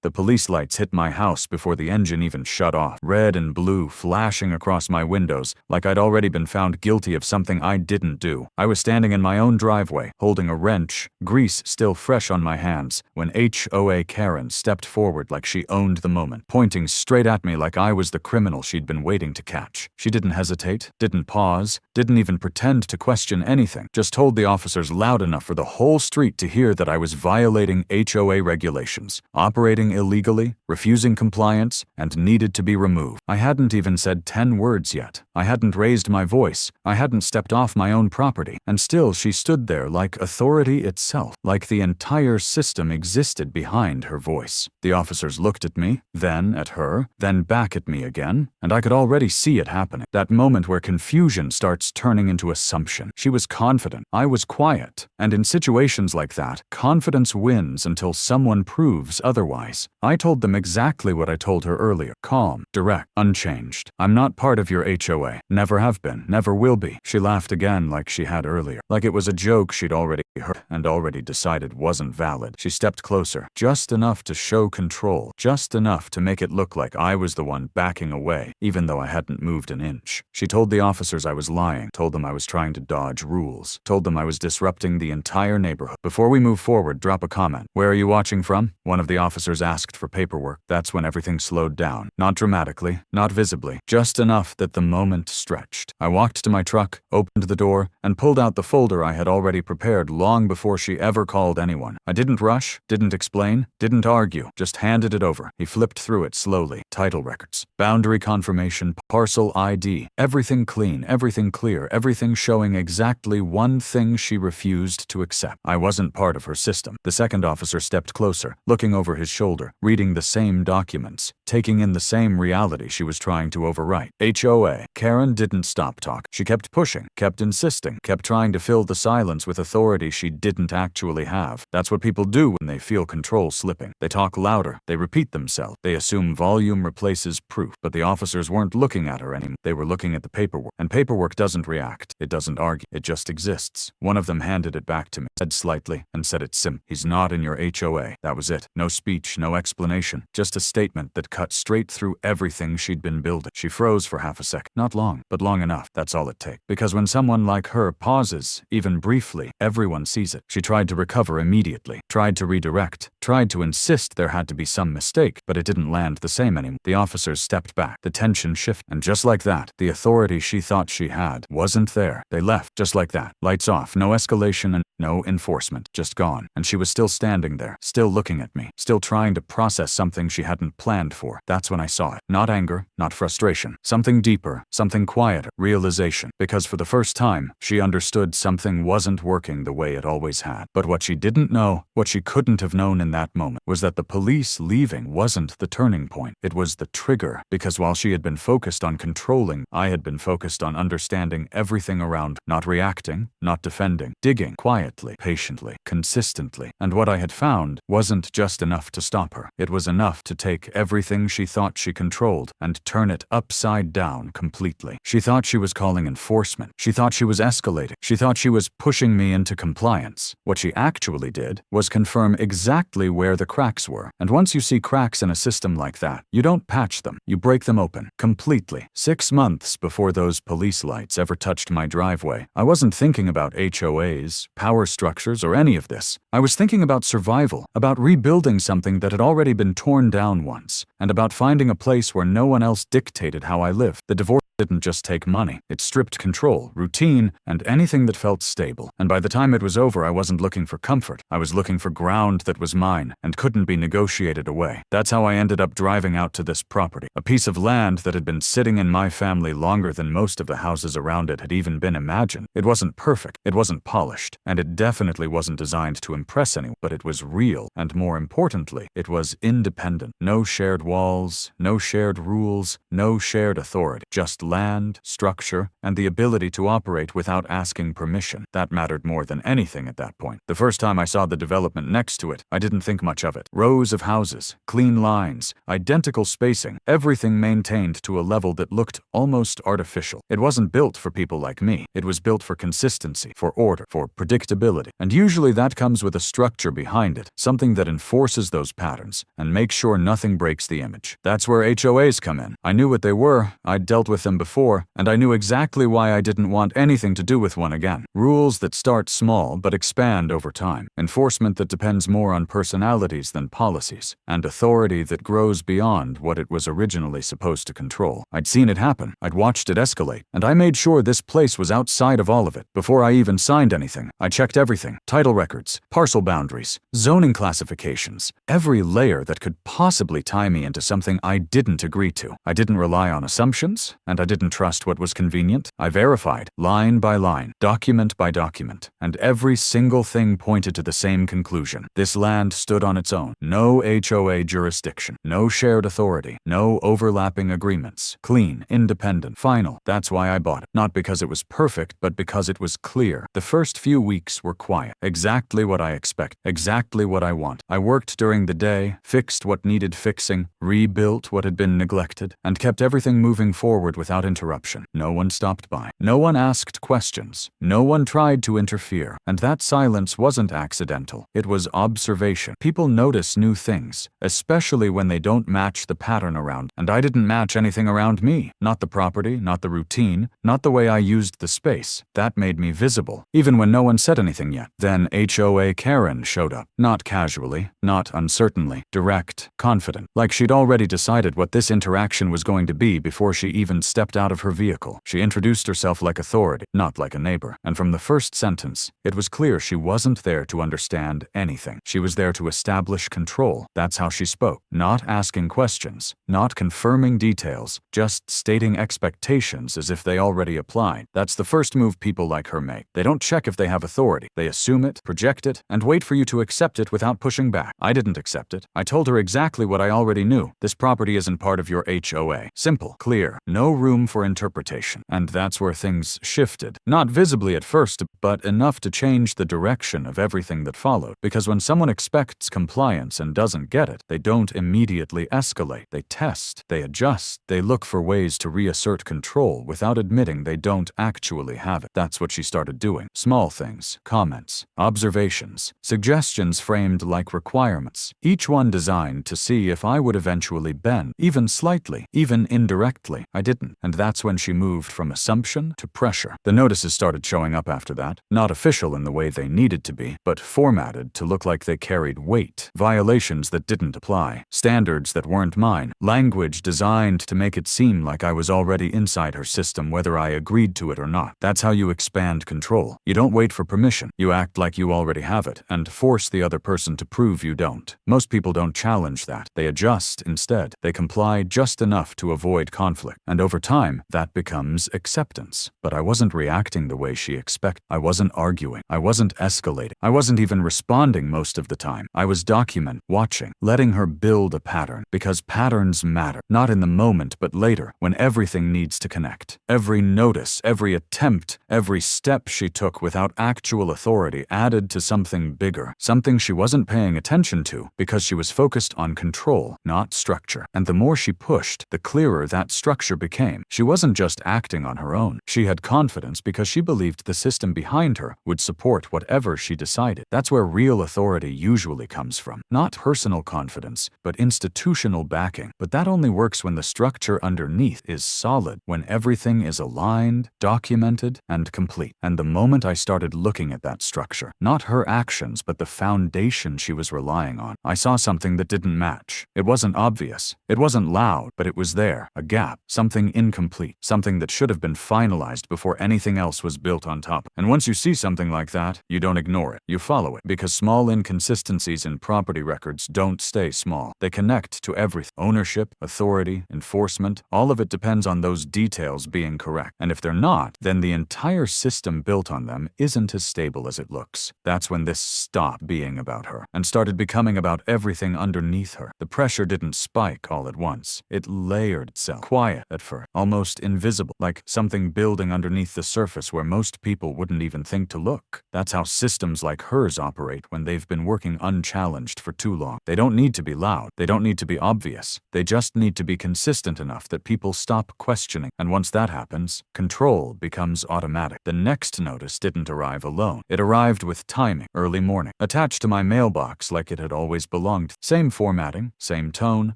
The police lights hit my house before the engine even shut off, red and blue flashing across my windows like I'd already been found guilty of something I didn't do. I was standing in my own driveway, holding a wrench, grease still fresh on my hands, when HOA Karen stepped forward like she owned the moment, pointing straight at me like I was the criminal she'd been waiting to catch. She didn't hesitate, didn't pause, didn't even pretend to question anything, just told the officers loud enough for the whole street to hear that I was violating HOA regulations, operating illegally, refusing compliance, and needed to be removed. I hadn't even said 10 words yet. I hadn't raised my voice. I hadn't stepped off my own property. And still she stood there like authority itself, like the entire system existed behind her voice. The officers looked at me, then at her, then back at me again, and I could already see it happening. That moment where confusion starts turning into assumption. She was confident. I was quiet. And in situations like that, confidence wins until someone proves otherwise. I told them exactly what I told her earlier. Calm, direct, unchanged. I'm not part of your HOA. Never have been, never will be. She laughed again like she had earlier, like it was a joke she'd already heard and already decided wasn't valid. She stepped closer, just enough to show control, just enough to make it look like I was the one backing away, even though I hadn't moved an inch. She told the officers I was lying, told them I was trying to dodge rules, told them I was disrupting the entire neighborhood. Before we move forward, drop a comment. Where are you watching from? One of the officers asked for paperwork. That's when everything slowed down. Not dramatically, not visibly, just enough that the moment stretched. I walked to my truck, opened the door, and pulled out the folder I had already prepared long before she ever called anyone. I didn't rush, didn't explain, didn't argue, just handed it over. He flipped through it slowly. Title records, boundary confirmation, parcel ID, everything clean, everything clear, everything showing exactly one thing she refused to accept. I wasn't part of her system. The second officer stepped closer, looking over his shoulder, reading the same documents, taking in the same reality she was trying to overwrite. HOA. Karen didn't stop talking. She kept pushing, kept insisting, kept trying to fill the silence with authority she didn't actually have. That's what people do when they feel control slipping. They talk louder, they repeat themselves, they assume volume replaces proof. But the officers weren't looking at her anymore. They were looking at the paperwork. And paperwork doesn't react. It doesn't argue. It just exists. One of them handed it back to me, said slightly, and said it simple. He's not in your HOA. That was it. No speech, no explanation. Just a statement that cut straight through everything she'd been building. She froze for half a second. Not long, but long enough. That's all it takes. Because when someone like her pauses, even briefly, everyone sees it. She tried to recover immediately, tried to redirect, tried to insist there had to be some mistake, but it didn't land the same anymore. The officers stepped back. The tension shifted. And just like that, the authority she thought she had wasn't there. They left, just like that. Lights off. No escalation and no enforcement. Just gone. And she was still standing there, still looking at me, still trying to process something she hadn't planned for. That's when I saw it. Not anger, not frustration. Something deeper, something quieter. Realization. Because for the first time, she understood something wasn't working the way it always had. But what she didn't know, what she couldn't have known in that moment, was that the police leaving wasn't the turning point. It was the trigger. Because while she had been focused on controlling, I had been focused on understanding everything around, not reacting, not defending, digging quietly, patiently, consistently. And what I had found wasn't just enough to stop her. It was enough to take everything she thought she controlled and turn it upside down completely. She thought she was calling enforcement. She thought she was escalating. She thought she was pushing me into compliance. What she actually did was confirm exactly where the cracks were. And once you see cracks in a system like that, you don't patch them. You break them open completely. 6 months before those police lights ever touched my driveway, I wasn't thinking about HOAs, power structures, or any of this. I was thinking about survival, about rebuilding something that had already been torn down once, and about finding a place where no one else dictated how I lived. The divorce didn't just take money. It stripped control, routine, and anything that felt stable. And by the time it was over, I wasn't looking for comfort. I was looking for ground that was mine and couldn't be negotiated away. That's how I ended up driving out to this property, a piece of land that had been sitting in my family longer than most of the houses around it had even been imagined. It wasn't perfect, it wasn't polished, and it definitely wasn't designed to impress anyone, but it was real, and more importantly, it was independent. No shared walls, no shared rules, no shared authority, just land, structure, and the ability to operate without asking permission. That mattered more than anything at that point. The first time I saw the development next to it, I didn't think much of it. Rows of houses, clean lines, identical spacing, everything maintained to a level that looked almost artificial. It wasn't built for people like me. It was built for consistency, for order, for predictability. And usually that comes with a structure behind it, something that enforces those patterns and makes sure nothing breaks the image. That's where HOAs come in. I knew what they were, I'd dealt with them before, and I knew exactly why I didn't want anything to do with one again. Rules that start small but expand over time. Enforcement that depends more on personalities than policies. And authority that grows beyond what it was originally supposed to control. I'd seen it happen. I'd watched it escalate. And I made sure this place was outside of all of it. Before I even signed anything, I checked everything. Title records, parcel boundaries, zoning classifications. Every layer that could possibly tie me into something I didn't agree to. I didn't rely on assumptions, and I didn't trust what was convenient. I verified, line by line, document by document, and every single thing pointed to the same conclusion. This land stood on its own. No HOA jurisdiction, no shared authority, no overlapping agreements. Clean, independent, final. That's why I bought it. Not because it was perfect, but because it was clear. The first few weeks were quiet. Exactly what I expect. Exactly what I want. I worked during the day, fixed what needed fixing, rebuilt what had been neglected, and kept everything moving forward without interruption. No one stopped by. No one asked questions. No one tried to interfere. And that silence wasn't accidental. It was observation. People notice new things, especially when they don't match the pattern around. And I didn't match anything around me. Not the property, not the routine, not the way I used the space. That made me visible, even when no one said anything yet. Then HOA Karen showed up. Not casually, not uncertainly, direct, confident, like she'd already decided what this interaction was going to be before she even stepped out of her vehicle. She introduced herself like authority, not like a neighbor. And from the first sentence, it was clear she wasn't there to understand anything. She was there to establish control. That's how she spoke. Not asking questions, not confirming details, just stating expectations as if they already applied. That's the first move people like her make. They don't check if they have authority. They assume it, project it, and wait for you to accept it without pushing back. I didn't accept it. I told her exactly what I already knew. This property isn't part of your HOA. Simple, clear, no room for interpretation. And that's where things shifted. Not visibly at first, but enough to change the direction of everything that followed. Because when someone expects compliance and doesn't get it, they don't immediately escalate. They test, they adjust, they look for ways to reassert control without admitting they don't actually have it. That's what she started doing. Small things, comments, observations, suggestions framed like requirements, each one designed to see if I would eventually bend, even slightly, even indirectly. I didn't. And that's when she moved from assumption to pressure. The notices started showing up after that, not official in the way they needed to be, but formatted to look like they carried weight. Violations that didn't apply, standards that weren't mine, language designed to make it seem like I was already inside her system whether I agreed to it or not. That's how you expand control. You don't wait for permission. You act like you already have it and force the other person to prove you don't. Most people don't challenge that. They adjust instead. They comply just enough to avoid conflict. And over time, that becomes acceptance. But I wasn't reacting the way she expected. I wasn't arguing. I wasn't escalating. I wasn't even responding most of the time. I was documenting, watching, letting her build a pattern. Because patterns matter. Not in the moment, but later, when everything needs to connect. Every notice, every attempt, every step she took without actual authority added to something bigger. Something she wasn't paying attention to because she was focused on control, not structure. And the more she pushed, the clearer that structure became. She wasn't just acting on her own. She had confidence because she believed the system behind her would support whatever she decided. That's where real authority usually comes from. Not personal confidence, but institutional backing. But that only works when the structure underneath is solid, when everything is aligned, documented, and complete. And the moment I started looking at that structure, not her actions, but the foundation she was relying on, I saw something that didn't match. It wasn't obvious. It wasn't loud, but it was there. A gap. Something incomplete. Something that should have been finalized before anything else was built on top. And once you see something like that, you don't ignore it. You follow it. Because small inconsistencies in property records don't stay small. They connect to everything. Ownership, authority, enforcement, all of it depends on those details being correct. And if they're not, then the entire system built on them isn't as stable as it looks. That's when this stopped being about her and started becoming about everything underneath her. The pressure didn't spike all at once. It layered itself. Quiet at first. almost invisible, like something building underneath the surface where most people wouldn't even think to look. That's how systems like hers operate when they've been working unchallenged for too long. They don't need to be loud. They don't need to be obvious. They just need to be consistent enough that people stop questioning. And once that happens, control becomes automatic. The next notice didn't arrive alone. It arrived with timing, early morning, attached to my mailbox like it had always belonged. Same formatting, same tone,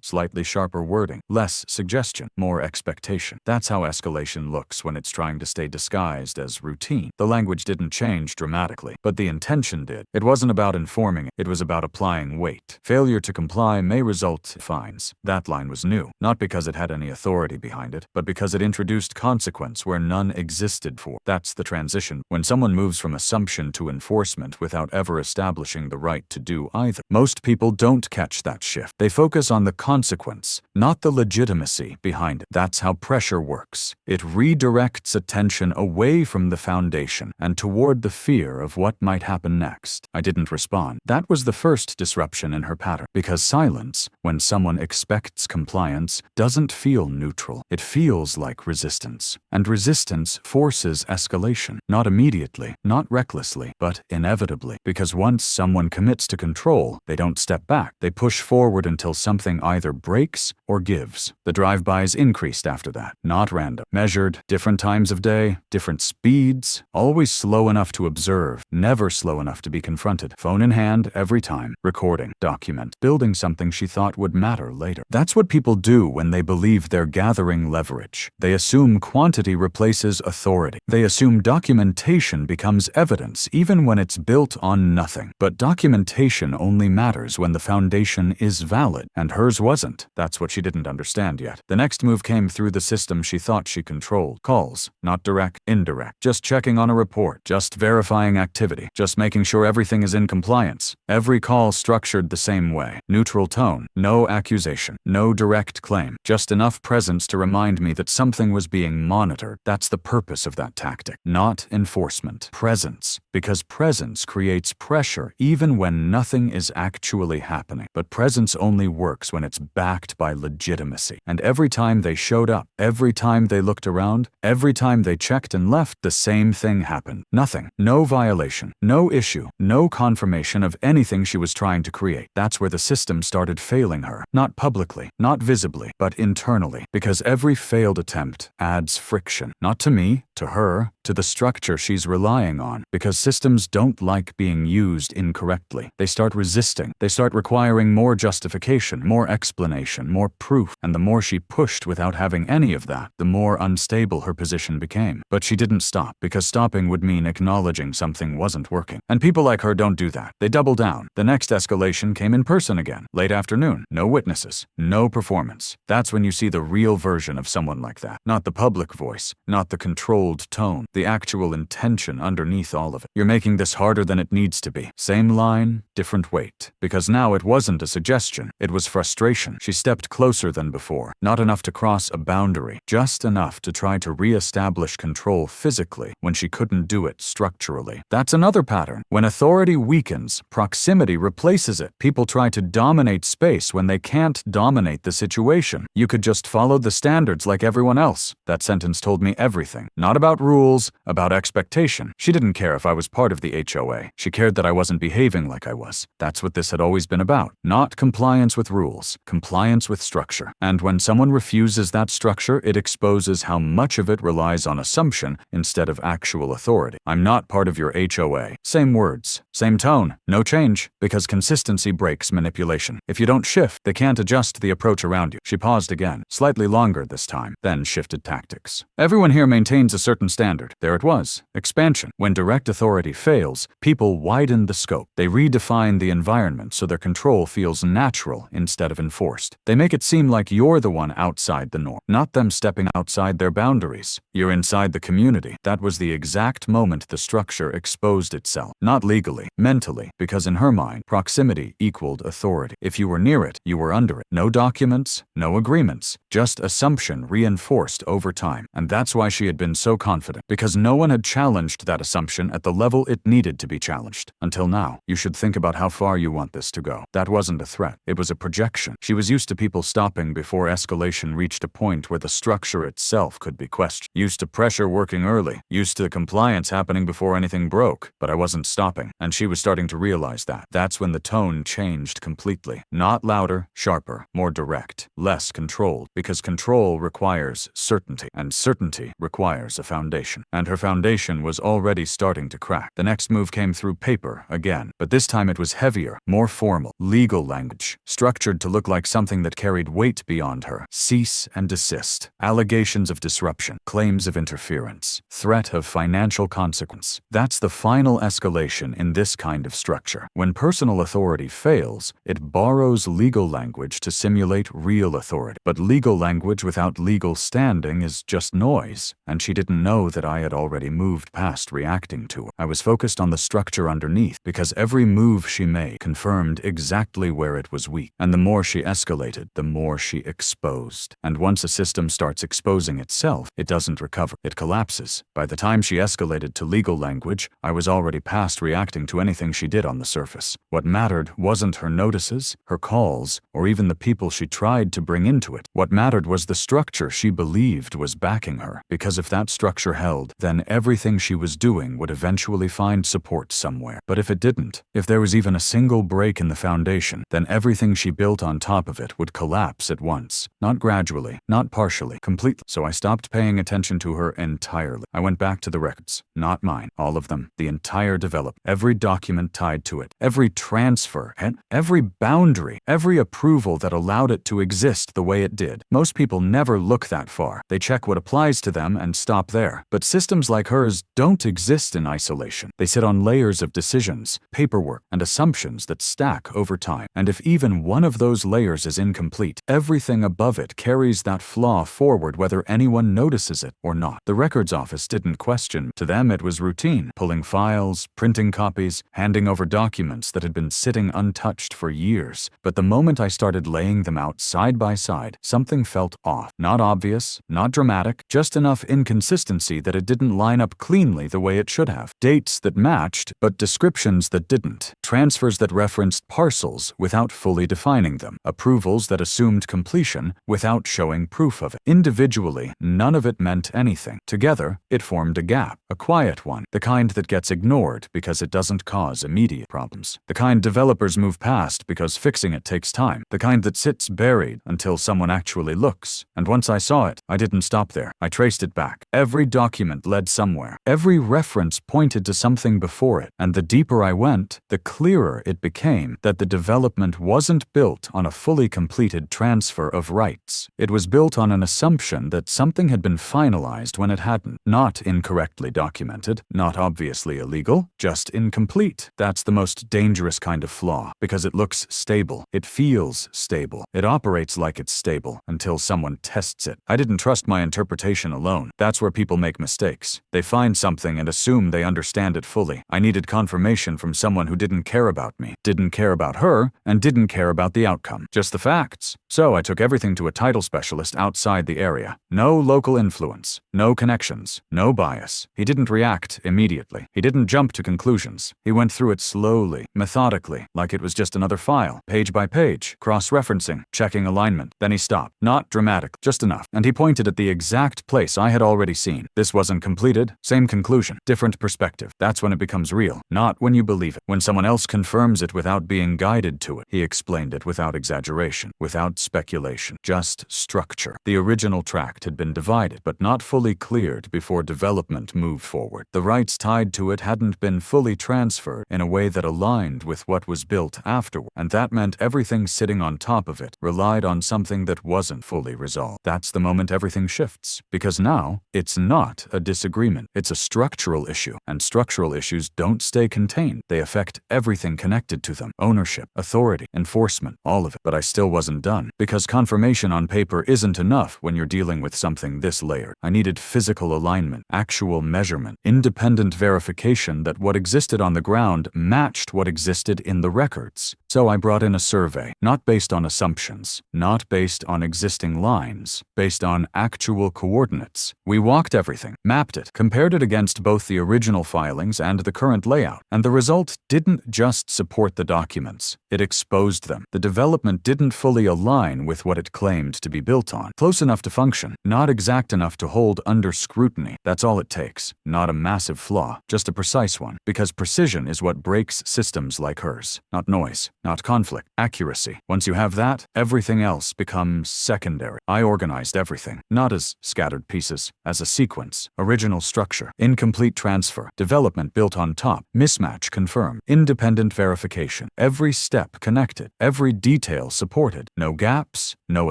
slightly sharper wording, less suggestion, more expectation. That's how escalation looks when it's trying to stay disguised as routine. The language didn't change dramatically, but the intention did. It wasn't about informing, it was about applying weight. Failure to comply may result in fines. That line was new, not because it had any authority behind it, but because it introduced consequence where none existed for. That's the transition, when someone moves from assumption to enforcement without ever establishing the right to do either. Most people don't catch that shift. They focus on the consequence, not the legitimacy behind it. That's how pressure works. It redirects attention away from the foundation and toward the fear of what might happen next. I didn't respond. That was the first disruption in her pattern, because silence, when someone expects compliance, doesn't feel neutral. It feels like resistance. And resistance forces escalation. Not immediately, not recklessly, but inevitably. Because once someone commits to control, they don't step back. They push forward until something either breaks or gives. The drive-bys increased after that. Not random. Measured, different times of day, different speeds, always slow enough to observe, never slow enough to be confronted. Phone in hand every time. Recording, document, building something she thought would matter later. That's what people do when they believe they're gathering leverage. They assume quantity replaces authority. They assume documentation becomes evidence even when it's built on nothing. But documentation only matters when the foundation is valid, and hers wasn't. That's what she didn't understand yet. The next move came through the system she thought she controlled. Calls, not direct, indirect. Just checking on a report, just verifying activity, just making sure everything is in compliance. Every call structured the same way. Neutral tone, no accusation, no direct claim, just enough presence to remind me that something was being monitored. That's the purpose of that tactic, not enforcement. Presence, because presence creates pressure even when nothing is actually happening. But presence only works when it's backed by legitimacy. And every time they showed up, every time they looked around, every time they checked and left, the same thing happened. Nothing. No violation. No issue. No confirmation of anything she was trying to create. That's where the system started failing her. Not publicly, not visibly, but internally. Because every failed attempt adds friction. Not to me, to her, to the structure she's relying on. Because systems don't like being used incorrectly. They start resisting. They start requiring more justification, more explanation, more proof. And the more she pushed without having any of that, the more unstable her position became. But she didn't stop, because stopping would mean acknowledging something wasn't working. And people like her don't do that. They double down. The next escalation came in person again. Late afternoon. No witnesses. No performance. That's when you see the real version of someone like that. Not the public voice. Not the controlled tone. The actual intention underneath all of it. You're making this harder than it needs to be. Same line, different weight. Because now it wasn't a suggestion. It was frustration. She stepped closer than before. Not enough to cross a boundary. Just enough to try to re-establish control physically when she couldn't do it structurally. That's another pattern. When authority weakens, proximity replaces it. People try to dominate space when they can't dominate the situation. You could just follow the standards like everyone else. That sentence told me everything. Not about rules, about expectation. She didn't care if I was part of the HOA. She cared that I wasn't behaving like I was. That's what this had always been about. Not compliance with rules, compliance with structure. And when someone refuses that structure, it exposes how much of it relies on assumption instead of actual authority. I'm not part of your HOA. Same words, same tone, no change, because consistency breaks manipulation. If you don't shift, they can't adjust the approach around you. She paused again, slightly longer this time, then shifted tactics. Everyone here maintains a certain standard. There it was, expansion. When direct authority fails, people widen the scope. They redefine the environment so their control feels natural instead of enforced. They make it seem like you're the one outside the norm, not them stepping outside their boundaries. You're inside the community. That was the exact moment the structure exposed itself. Not legally, mentally, because in her mind, proximity equaled authority. If you were near it, you were under it. No documents, no agreements, just assumption reinforced over time. And that's why she had been so confident, because no one had challenged that assumption at the level it needed to be challenged. Until now. You should think about how far you want this to go. That wasn't a threat. It was a projection. She was used to people stopping before escalation reached a point where the structure itself could be questioned. Used to pressure working early. Used to compliance happening before anything broke. But I wasn't stopping, and she was starting to realize that. That's when the tone changed completely. Not louder, sharper, more direct, less controlled, because control requires certainty, and certainty requires a foundation. And her foundation was already starting to crack. The next move came through paper again, but this time it was heavier, more formal, legal language, structured to look like something that carried weight beyond her. Cease and desist, allegations of disruption, claims of interference, threat of financial consequence. That's the final escalation in this kind of structure. When personal authority fails, it borrows legal language to simulate real authority. But legal language without legal standing is just noise, and she didn't know that I had already moved past reacting to her. I was focused on the structure underneath, because every move she made confirmed exactly where it was weak. And the more she escalated, the more she exposed. And once a system starts exposing itself, it doesn't recover. It collapses. By the time she escalated to legal language, I was already past reacting to anything she did on the surface. What mattered wasn't her notices, her calls, or even the people she tried to bring into it. What mattered was the structure she believed was backing her. Because if that structure held, then everything she was doing would eventually find support somewhere. But if it didn't, if there was even a single break in the foundation, then everything she built on top of it would collapse at once. Not gradually, not partially, completely. So I stopped paying attention to her entirely. I went back to the records. Not mine. All of them. The entire development. Every document tied to it. Every transfer. And every boundary. Every approval that allowed it to exist the way it did. Most people never look that far. They check what applies to them and stop there. But systems like hers don't exist in isolation. They sit on layers of decisions, paperwork, and assumptions that stack over time. And if even one of those layers is incomplete, everything above it carries that flaw forward whether anyone notices it or not. The records office didn't question. To them it was routine, pulling files, printing copies, handing over documents that had been sitting untouched for years. But the moment I started laying them out side by side, something felt off. Not obvious, not dramatic, just enough inconsistency that it didn't line up cleanly the way it should have. Dates that matched, but descriptions that didn't. Transfers that referenced parcels without fully defining them. Approvals that assumed completion without showing proof of it. Individually, none of it meant anything. Together, it formed a gap, a quiet one, the kind that gets ignored because it doesn't cause immediate problems. The kind developers move past because fixing it takes time. The kind that sits buried until someone actually looks. And once I saw it, I didn't stop there. I traced it back. Every document led somewhere. Every reference pointed to something before it. And the deeper I went, the clearer it became that the development wasn't built on a fully completed transfer of rights. It was built on an assumption that something had been finalized when it hadn't. Not incorrectly documented, not obviously illegal, just incomplete. That's the most dangerous kind of flaw, because it looks stable. It feels stable. It operates like it's stable until someone tests it. I didn't trust my interpretation alone. That's where people make mistakes. They find something and assume they understand it fully. I needed confirmation from someone who didn't care about me, didn't care about her, and didn't care about the outcome. Just the facts. So I took everything to a title specialist outside the area. No local influence, no connections, no bias. He didn't react immediately. He didn't jump to conclusions. He went through it slowly, methodically, like it was just another file, page by page, cross-referencing, checking alignment. Then he stopped. Not dramatic, just enough. And he pointed at the exact place I had already seen. This wasn't completed. Same conclusion. Different perspective. That's when it becomes real. Not when you believe it. When someone else confirms it without being guided to it. He explained it without exaggeration, without speculation. Just structure. The original tract had been divided, but not fully cleared before development moved forward. The rights tied to it hadn't been fully transferred in a way that aligned with what was built afterward. And that meant everything sitting on top of it relied on something that wasn't fully resolved. That's the moment everything shifts. Because now, it's not a disagreement. It's a structural issue. And structural issues don't stay contained. They affect everything connected to them. Ownership, authority, enforcement, all of it. But I still wasn't done. Because confirmation on paper isn't enough when you're dealing with something this layered. I needed physical alignment, actual measurement, independent verification that what existed on the ground matched what existed in the records. So I brought in a survey, not based on assumptions, not based on existing lines, based on actual coordinates. We walked everything, mapped it, compared it against both the original filings and the current layout, and the result didn't just support the documents, it exposed them. The development didn't fully align with what it claimed to be built on. Close enough to function, not exact enough to hold under scrutiny. That's all it takes. Not a massive flaw, just a precise one, because precision is what breaks systems like hers. Not noise, not conflict, accuracy. Once you have that, everything else becomes secondary. I organized everything, not as scattered pieces, as a sequence. Original structure, incomplete transfer, development built on top, mismatch confirmed, independent verification. Every step connected, every detail supported. No gaps, no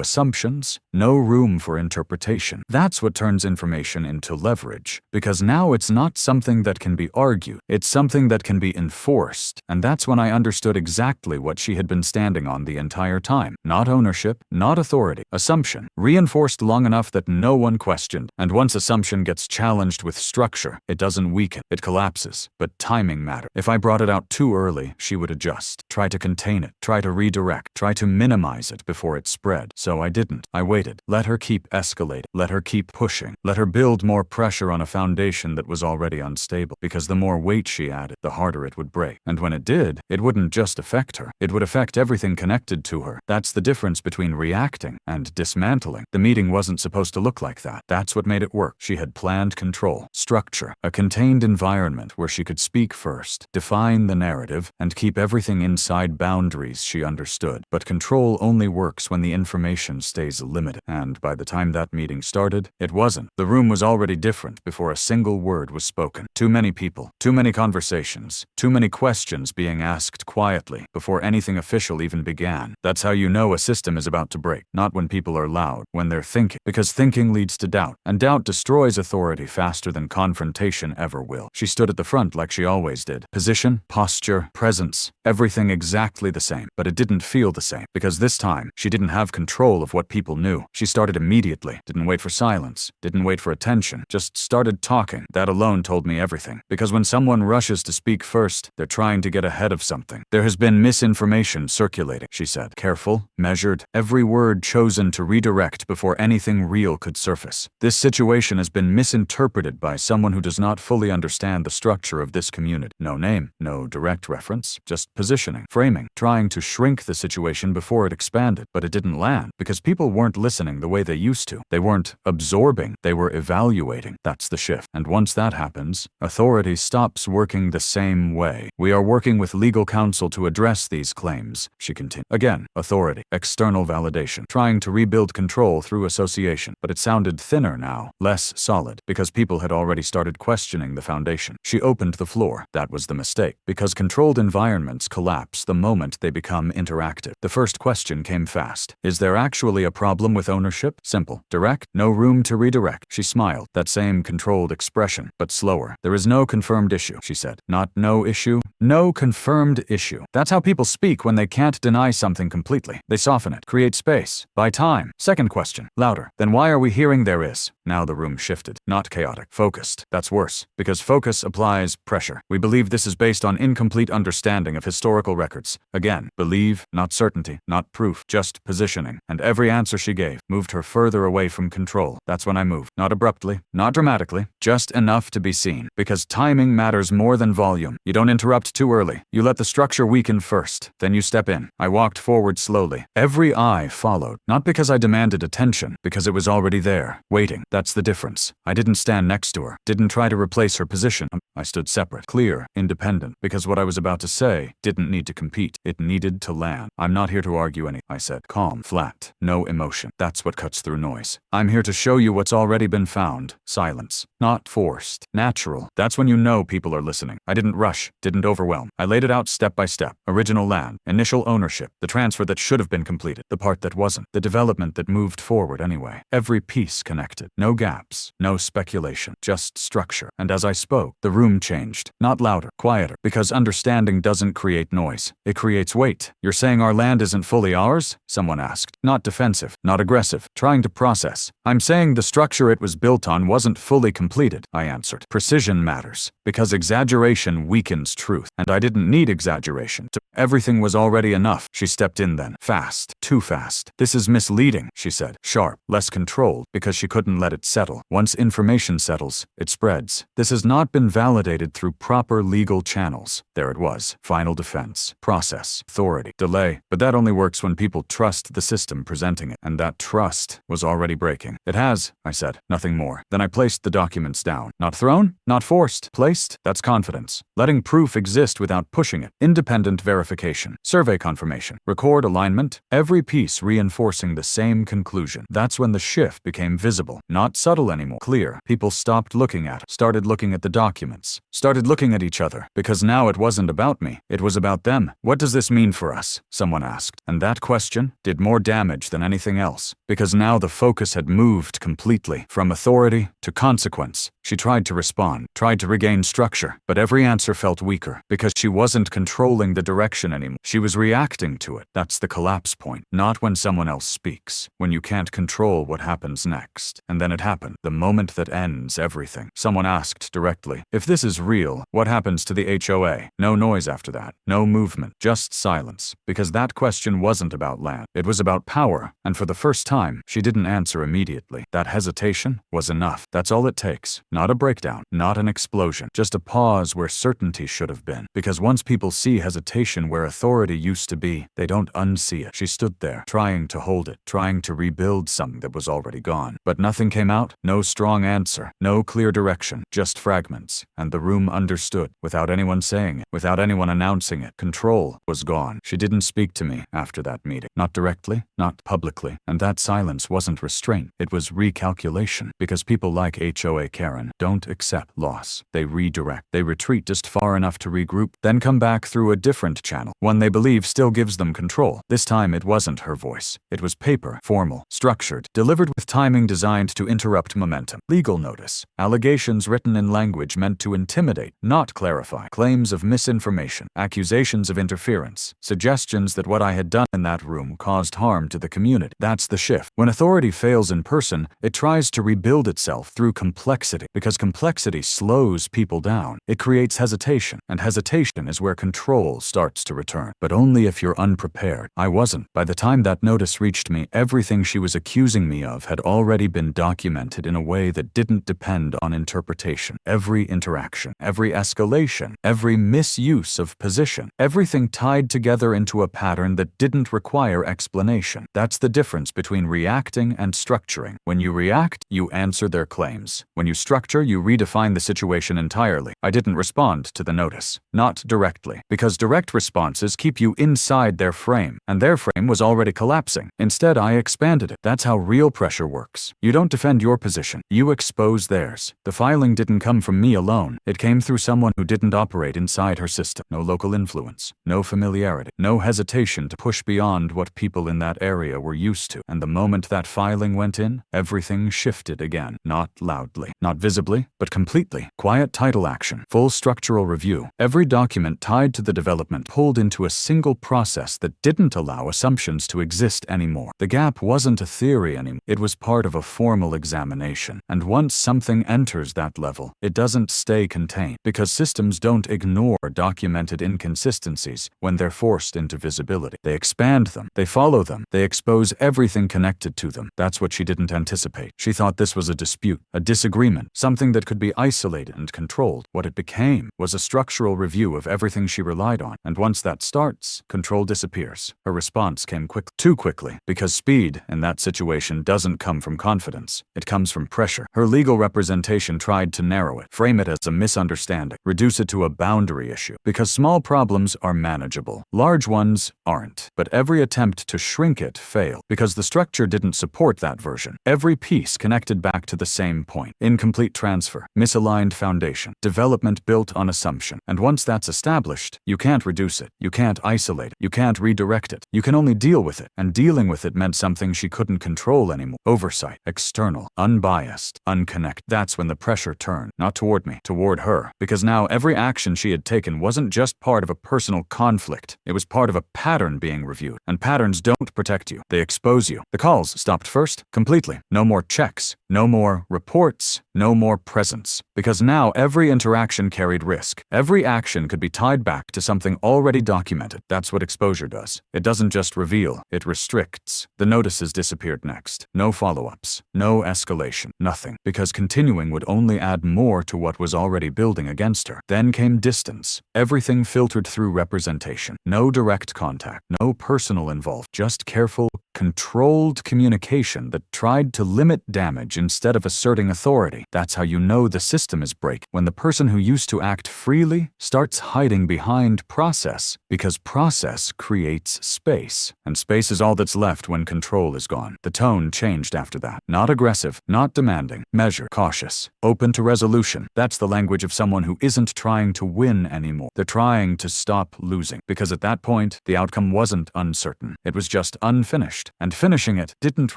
assumptions, no room for interpretation. That's what turns information into leverage, because now it's not something that can be argued, it's something that can be enforced. And that's when I understood exactly what she had been standing on the entire time. Not ownership, not authority, assumption, reinforced long enough that no one questioned. And once assumption gets challenged with structure, it doesn't weaken, it collapses. But timing mattered. If I brought it out too early, she would adjust, try to contain it, try to redirect, try to minimize it before it spread. So I didn't. I waited. Let her keep escalating. Let her keep pushing. Let her build more pressure on a foundation that was already unstable. Because the more weight she added, the harder it would break. And when it did, it wouldn't just affect her. It would affect everything connected to her. That's the difference between reacting and dismantling. The meeting wasn't supposed to look like that. That's what made it work. She had planned control, structure, a contained environment where she could speak first, define the narrative, and keep everything inside boundaries she understood. But control only works when the information stays limited. And by the time that meeting started, it wasn't. The room was already different before a single word was spoken. Too many people, too many conversations, too many questions being asked quietly before anything official even began. That's how you know a system is about to break. Not when people are loud, when they're thinking. Because thinking leads to doubt, and doubt destroys authority faster than confrontation ever will. She stood at the front like she always did. Position, posture, presence, everything exactly the same. But it didn't feel the same, because this time, she didn't have control of what people knew. She started immediately, didn't wait for silence, didn't wait for attention, just started talking. That alone told me everything. Because when someone rushes to speak first, they're trying to get ahead of something. There has been misinformation circulating, she said. Careful, measured, every word chosen to redirect before anything real could surface. This situation has been misinterpreted by someone who does not fully understand the structure of this community. No name, no direct reference, just positioning, framing, trying to shrink the situation before it expanded. But it didn't land, because people weren't listening the way they used to. They weren't absorbing, they were evaluating. That's the shift. And once that happens, authority stops working the same way. We are working with legal counsel to address these claims, she continued. Again, authority, external validation, trying to rebuild control through association. But it sounded thinner now, less solid, because people had already started questioning the foundation. She opened the floor. That was the mistake, because controlled environments collapse the moment they become interactive. The first question came fast. Is there actually a problem with ownership? Simple. Direct? No room to redirect. She smiled, that same controlled expression, but slower. There is no confirmed issue, she said. Not no issue, no confirmed issue. That's how people speak when they can't deny something completely. They soften it, create space, buy time. Second question, louder. Then why are we hearing there is? Now the room shifted. Not chaotic, focused. That's worse, because focus applies pressure. We believe this is based on incomplete understanding of historical records. Again, believe, not certainty, not proof, just positioning. And every answer she gave moved her further away from control. That's when I moved. Not abruptly, not dramatically, just enough to be seen. Because timing matters more than volume. You don't interrupt too early. You let the structure weaken first. Then you step in. I walked forward slowly. Every eye followed. Not because I demanded attention, because it was already there, waiting. That's the difference. I didn't stand next to her. Didn't try to replace her position. I stood separate, clear, independent. Because what I was about to say didn't need to compete. It needed to land. I'm not here to argue any, I said. Calm, flat, no emotion. That's what cuts through noise. I'm here to show you what's already been found. Silence. Not forced. Natural. That's when you know people are listening. I didn't rush, didn't overwhelm. I laid it out step by step. Original land, initial ownership, the transfer that should have been completed, the part that wasn't, the development that moved forward anyway. Every piece connected. No gaps, no speculation, just structure. And as I spoke, the room changed. Not louder, quieter, because understanding doesn't create noise. It creates weight. You're saying our land isn't fully ours? Someone asked. asked. Not defensive, not aggressive, trying to process. I'm saying the structure it was built on wasn't fully completed, I answered. Precision matters, because exaggeration weakens truth, and I didn't need exaggeration. Everything was already enough. She stepped in then. Fast. Too fast. This is misleading, she said. Sharp. Less controlled, because she couldn't let it settle. Once information settles, it spreads. This has not been validated through proper legal channels. There it was. Final defense. Process. Authority. Delay. But that only works when people trust the system presenting it, and that trust was already breaking. It has, I said. Nothing more. Then I placed the documents down. Not thrown, not forced. Placed. That's confidence. Letting proof exist without pushing it. Independent verification. Survey confirmation. Record alignment. Every piece reinforcing the same conclusion. That's when the shift became visible. Not subtle anymore. Clear. People stopped looking at it. Started looking at the documents. Started looking at each other. Because now it wasn't about me. It was about them. What does this mean for us? Someone asked. And that question did more damage than anything else. Because now the focus had moved completely. From authority to consequence. She tried to respond. Tried to regain structure. But every answer felt weaker. Because she wasn't controlling the direction anymore. She was reacting to it. That's the collapse point. Not when someone else speaks. When you can't control what happens next. And then it happened. The moment that ends everything. Someone asked directly, if this is real, what happens to the HOA? No noise after that. No movement. Just silence. Because that question wasn't about land. It was about power. And for the first time, she didn't answer immediately. That hesitation was enough. That's all it takes. Not a breakdown. Not an explosion. Just a pause where certainty should have been. Because once people see hesitation where authority used to be, they don't unsee it. She stood there, trying to hold it, trying to rebuild something that was already gone. But nothing came out. No strong answer. No clear direction. Just fragments. And the room understood, without anyone saying it, without anyone announcing it. Control was gone. She didn't speak to me after that meeting. Not directly, not publicly. And that silence wasn't restraint. It was recalculation. Because people like HOA Karen don't accept loss. They redirect. They retreat just far enough to regroup, then come back through a different channel, one they believe still gives them control. This time it wasn't her voice. It was paper, formal, structured, delivered with timing designed to interrupt momentum. Legal notice. Allegations written in language meant to intimidate, not clarify. Claims of misinformation. Accusations of interference. Suggestions that what I had done in that room caused harm to the community. That's the shift. When authority fails in person, it tries to rebuild itself through complexity. Because complexity slows people down. It creates hesitation. And hesitation is where control starts to return. But only if you're unprepared. I wasn't. By the time that notice reached me, everything she was accusing me of had already been documented in a way that didn't depend on interpretation. Every interaction, every escalation, every misuse of position, everything tied together into a pattern that didn't require explanation. That's the difference between reacting and structuring. When you react, you answer their claims. When you structure, you redefine the situation entirely. I didn't respond to the notice. Not directly. Because direct responses keep you inside their frame, and their frame was already collapsing. Instead, I expanded it. That's how real pressure works. You don't defend your position. You expose theirs. The filing didn't come from me alone. It came through someone who didn't operate inside her system. No local influence. No familiarity. No hesitation to push beyond what people in that area were used to. And the moment that filing went in, everything shifted again. Not loudly. Not visibly, but completely. Quiet title action. Full structural review. Every document tied to the development pulled into a single process that didn't allow assumptions to exist anymore. The gap wasn't a theory anymore. It was part of a formal examination. And once something enters that level, it doesn't stay contained. Because systems don't ignore documented inconsistencies when they're forced into visibility. They expand them. They follow them. They expose everything connected to them. That's what she didn't anticipate. She thought this was a dispute, a disagreement, something that could be isolated and controlled. What it became was a structural review of everything she relied on. And once that starts, control disappears. Her response came quickly. Too quickly. Because speed in that situation doesn't come from confidence. It comes from pressure. Her legal representation tried to narrow it, frame it as a misunderstanding, reduce it to a boundary issue. Because small problems are manageable. Large ones aren't. But every attempt to shrink it failed. Because the structure didn't support that version. Every piece connected back to the same point. Incomplete transfer. Misaligned foundation. Development built on assumption. And once that's established, you can't reduce it. You can't isolate it. You can't redirect it. You can only deal with it. And dealing with it meant something she couldn't control anymore. Oversight. External. Unbiased. Unconnected. That's when the pressure turned. Not toward me. Toward her. Because now every action she had taken wasn't just part of a personal conflict. It was part of a pattern being reviewed. And patterns don't protect you. They expose you. The calls stopped first, completely. No more checks. No more reports. No more presence. Because now every interaction carried risk. Every action could be tied back to something already documented. That's what exposure does. It doesn't just reveal, it restricts. The notices disappeared next. No follow-ups. No escalation. Nothing. Because continuing would only add more to what was already building against her. Then came distance. Everything filtered through representation. No direct contact. No personal involvement. Just careful, controlled communication that tried to limit damage instead of asserting authority. That's how you know the system is breaking. When the person who used to act freely starts hiding behind process, because process creates space. And space is all that's left when control is gone. The tone changed after that. Not aggressive, not demanding, measured, cautious, open to resolution. That's the language of someone who isn't trying to win anymore. They're trying to stop losing. Because at that point, the outcome wasn't uncertain. It was just unfinished. And finishing it didn't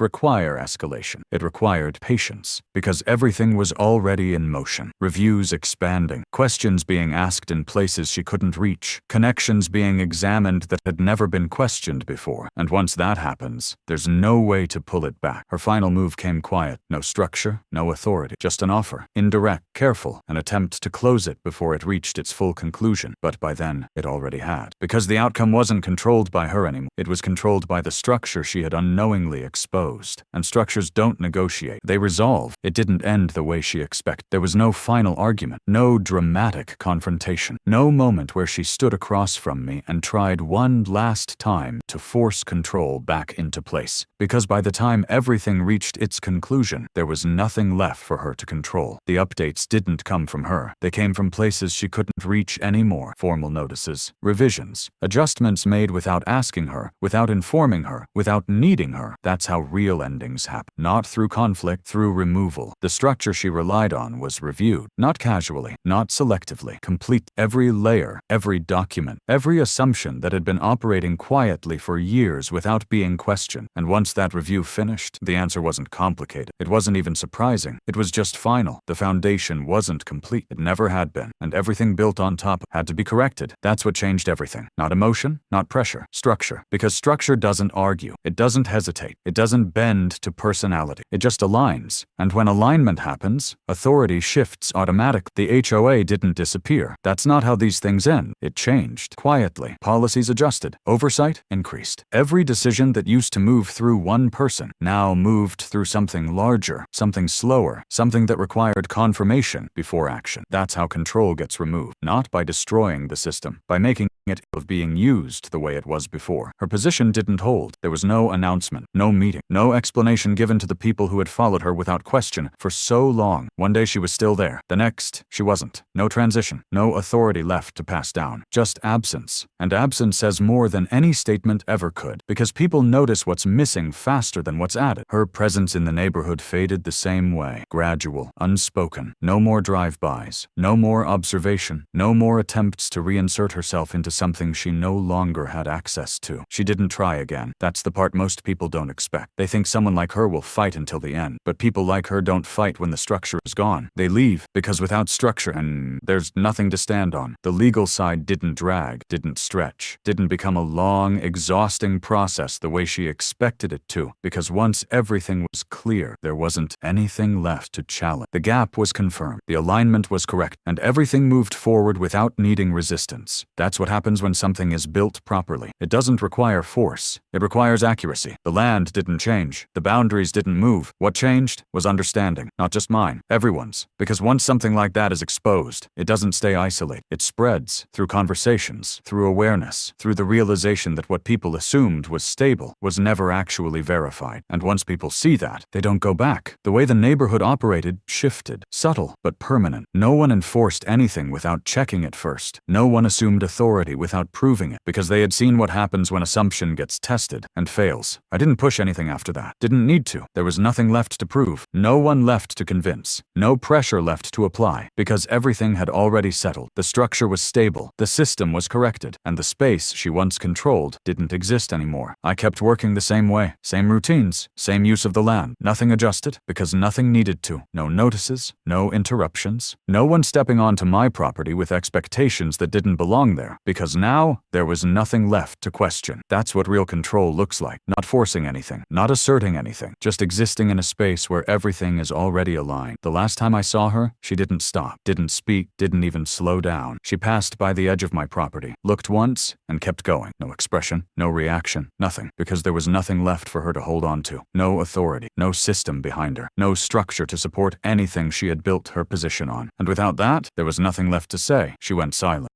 require escalation. It required patience. Because everything was already in motion. Reviews expanding. Questions being asked in places she couldn't reach. Connections being examined that had never been questioned before. And once that happens, there's no way to pull it back. Her final move came quiet. No structure, no authority. Just an offer. Indirect, careful, an attempt to close it before it reached its full conclusion. But by then, it already had. Because the outcome wasn't controlled by her anymore. It was controlled by the structure she had unknowingly exposed. And structures don't negotiate. They resolve. It didn't end the way she expected. There was no final argument. No dramatic confrontation. No moment where she stood across from me and tried one last time to force control back into place. Because by the time everything reached its conclusion, there was nothing left for her to control. The updates didn't come from her. They came from places she couldn't reach anymore. Formal notices, revisions, adjustments made without asking her, without informing her, without needing her. That's how real endings happen. Not through conflict, through removal. The structure she relied on was reviewed. Not casually, not selectively. Complete. Every layer, every document, every assumption that had been operating quietly for years without being questioned. And once that review finished, the answer wasn't complicated. It wasn't even surprising. It was just final. The foundation wasn't complete. It never had been. And everything built on top had to be corrected. That's what changed everything. Not emotion, not pressure. Structure. Because structure doesn't argue. It doesn't hesitate. It doesn't bend to personality. It just aligns. And when alignment happens, authority shifts automatically. The HOA didn't disappear. That's not how these things end. It changed. Quietly. Policies adjusted. Oversight increased. Every decision that used to move through one person now moved through something larger, something slower, something that required confirmation before action. That's how control gets removed. Not by destroying the system, by making it of being used the way it was before. Her position didn't hold. There was no announcement, no meeting, no explanation given to the people who had followed her without question for so long. One day she was still there. The next, she wasn't. No transition, no authority left to pass down. Just absence. And absence says more than any statement ever could, because people notice what's missing faster than what's added. Her presence in the neighborhood faded the same way. Gradual, unspoken. No more drive-bys. No more observation. No more attempts to reinsert herself into something she no longer had access to. She didn't try again. That's the part most people don't expect. They think someone like her will fight until the end. But people like her don't fight when the structure is gone. They leave, because without structure, and there's nothing to stand on. The legal side didn't drag, didn't stretch, didn't become a long, exhausting process the way she expected it to. Because once everything was clear, there wasn't anything left to challenge. The gap was confirmed. The alignment was correct. And everything moved forward without needing resistance. That's what happens when something is built properly. It doesn't require force. It requires accuracy. The land didn't change. The boundaries didn't move. What changed was understanding. Not just mine. Everyone's. Because once something like that is exposed, it doesn't stay isolated. It spreads through conversations, through awareness, through the realization that what people assumed was stable was never actually verified. And once people see that, they don't go back. The way the neighborhood operated shifted. Subtle, but permanent. No one enforced anything without checking it first. No one assumed authority without proving it, because they had seen what happens when assumption gets tested and fails. I didn't push anything after that. Didn't need to. There was nothing left to prove. No one left to convince. No pressure left to apply, because everything had already settled. The structure was stable. The system was corrected. And the space she once controlled didn't exist anymore. I kept working the same way. Same routines. Same use of the land. Nothing adjusted, because nothing needed to. No notices. No interruptions. No one stepping onto my property with expectations that didn't belong there, because now there was nothing left to question. That's what real control looks like. not forcing anything, not asserting anything, just existing in a space where everything is already aligned. The last time I saw her, she didn't stop, didn't speak, didn't even slow down. She passed by the edge of my property, looked once, and kept going. No expression, no reaction, nothing, because there was nothing left for her to hold on to. No authority, no system behind her, no structure to support anything she had built her position on. And without that, there was nothing left to say. She went silent.